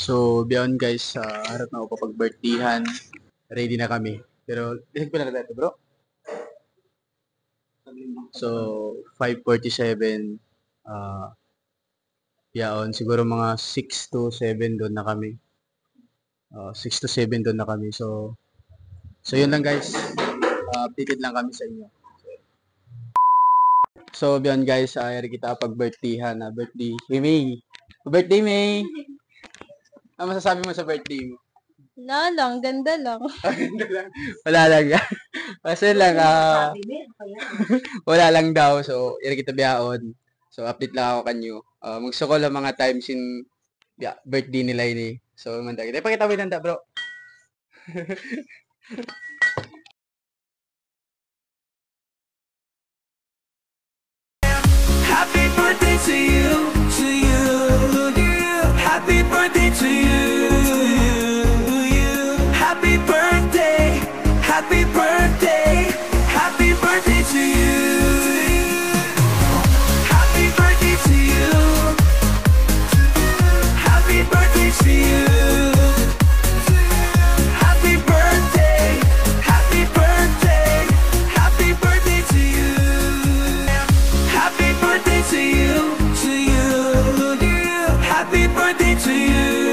So, beyond guys, sa harap na ako papag-birthdayhan, ready na kami. Pero, disag pa na natin bro. So, 5:47, yaon, siguro mga 6 to 7 doon na kami. 6 to 7 doon na kami. So yun lang guys. Updated lang kami sa inyo. So, beyond guys, ayari kita pag-birthdayhan na birthday. Hey, May! Birthday, May! Ano masasabi mo sa birthday mo? Wala lang, ganda lang. Wala lang. Kasi lang, wala lang daw. So, ayari kita biyaon. So, update lang ako kanyo. Magso ko lang mga times in birthday nila ini. So, manda kita. Ipakita mo yung tanda, bro. Happy birthday to you, to you, you. Happy birthday to you, you. Happy birthday, happy birthday, happy birthday to you. Happy birthday to you, happy birthday to you. Happy birthday, happy birthday, happy birthday to you. Happy birthday to you, to you, you. Happy birthday to you.